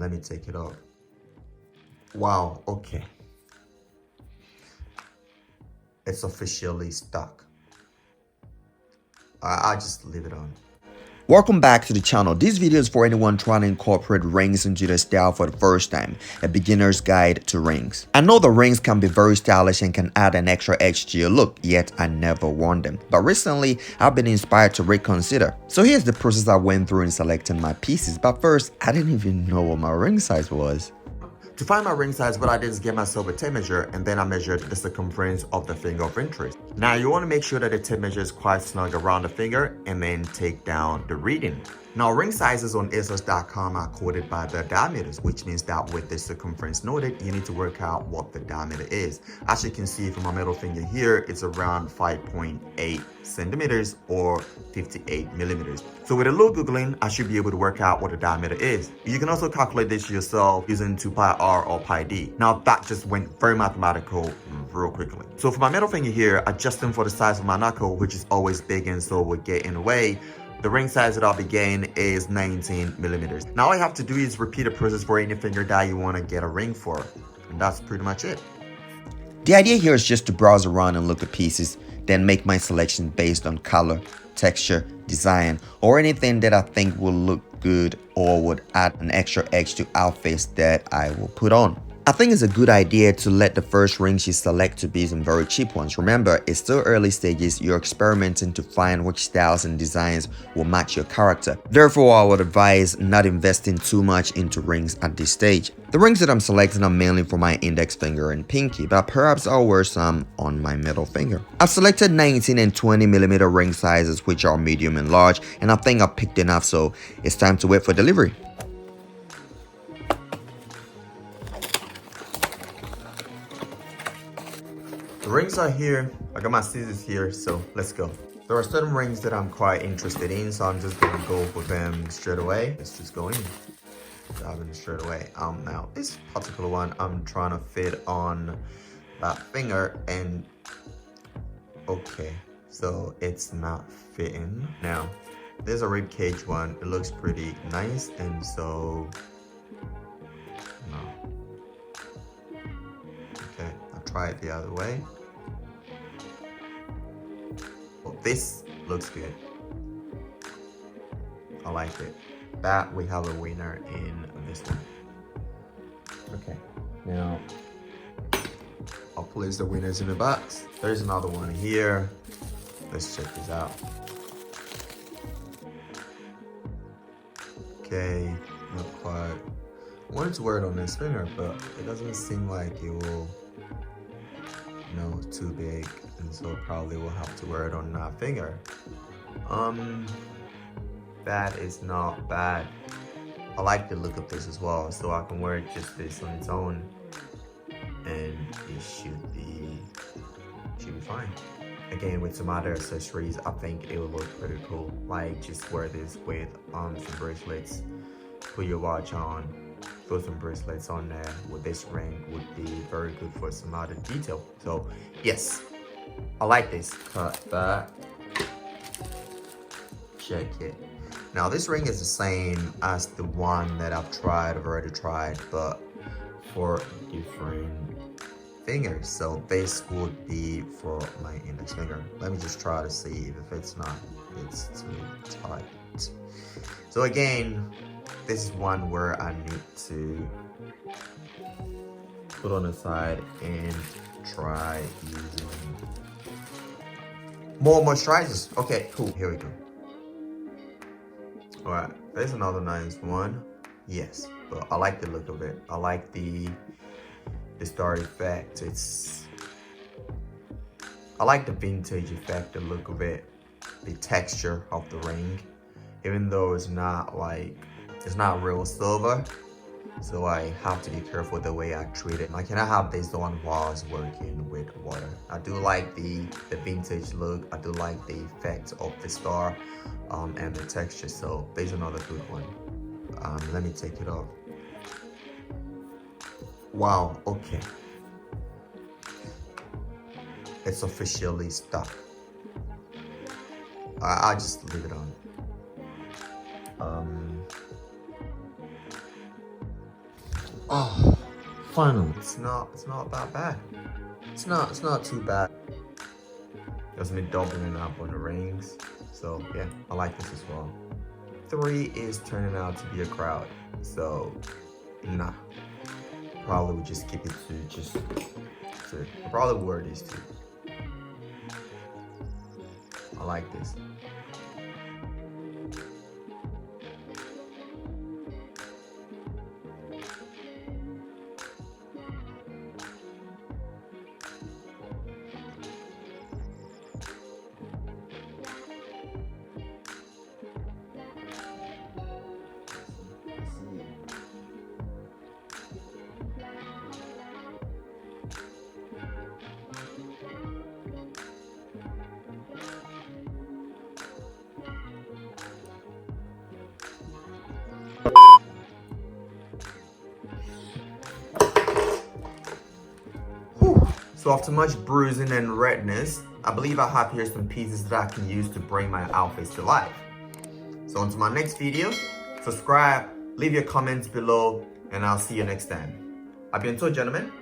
Let me take it off. Wow, okay. It's officially stuck. I'll just leave it on. Welcome back to the channel. This video is for anyone trying to incorporate rings into their style for the first time, a beginner's guide to rings. I know the rings can be very stylish and can add an extra edge to your look, yet I never worn them. But recently, I've been inspired to reconsider. So here's the process I went through in selecting my pieces, but first, I didn't even know what my ring size was. To find my ring size, what I did is get myself a tape measure, and then I measured the circumference of the finger of interest. Now you want to make sure that the tape measure is quite snug around the finger, and then take down the reading. Now ring sizes on asos.com are quoted by the diameters, which means that with the circumference noted, you need to work out what the diameter is. As you can see from my middle finger here, it's around 5.8 centimeters or 58 millimeters. So with a little googling, I should be able to work out what the diameter is. You can also calculate this yourself using 2 pi r or pi d. Now that just went very mathematical real quickly. So for my middle finger here, adjusting for the size of my knuckle, which is always big and so would get in the way, the ring size that I'll be getting is 19 millimeters. Now all you have to do is repeat the process for any finger that you want to get a ring for. And that's pretty much it. The idea here is just to browse around and look at pieces, then make my selection based on color, texture, design, or anything that I think will look good or would add an extra edge to outfits that I will put on. I think it's a good idea to let the first rings you select to be some very cheap ones. Remember, it's still early stages, you're experimenting to find which styles and designs will match your character. Therefore, I would advise not investing too much into rings at this stage. The rings that I'm selecting are mainly for my index finger and pinky, but perhaps I'll wear some on my middle finger. I've selected 19 and 20 millimeter ring sizes, which are medium and large, and I think I've picked enough, so it's time to wait for delivery. The rings are here. I got my scissors here, so let's go. There are certain rings that I'm quite interested in, so I'm just gonna go for them straight away. Let's just go in. Grab them straight away. Now this particular one, I'm trying to fit on that finger, and okay, so it's not fitting. Now, there's a rib cage one. It looks pretty nice, and so no. Okay, I'll try it the other way. Well, this looks good. I like it. That we have a winner in this one. Okay, now I'll place the winners in the box. There's another one here. Let's check this out. Okay, not quite. I wanted to wear it on this finger, but it doesn't seem like it will, too big, and so probably will have to wear it on that finger. That is not bad. I like the look of this as well, so I can wear just this on its own, and it should be fine. Again, with some other accessories, I think it will look pretty cool. Like just wear this with some bracelets, put your watch on, put some bracelets on there with this ring would be very good for some other detail. So yes, I like this. Cut that. Check it. Now this ring is the same as the one that I've already tried, but for different fingers. So this would be for my index finger. Let me just try to see if it's not, it's too tight. So again, this is one where I need to put on the side and try using more moisturizers. Okay, cool, here we go. All right, there's another nice one. Yes, but I like the look of it. I like the star effect. I like the vintage effect, the look of it, the texture of the ring, even though it's not real silver. So I have to be careful the way I treat it. I cannot have this on while I was working with water. I do like the vintage look. I do like the effect of the star and the texture. So there's another good one. Let me take it off. Wow, okay. It's officially stuck. I'll just leave it on. Oh, finally. It's not that bad. It's not too bad. There's me doubling up on the rings. So yeah, I like this as well. 3 is turning out to be a crowd. So nah. Probably would just keep it to just 2. I probably would wear these 2. I like this. So after much bruising and redness, I believe I have here some pieces that I can use to bring my outfits to life. So until my next video, subscribe, leave your comments below, and I'll see you next time. A bientôt, gentlemen.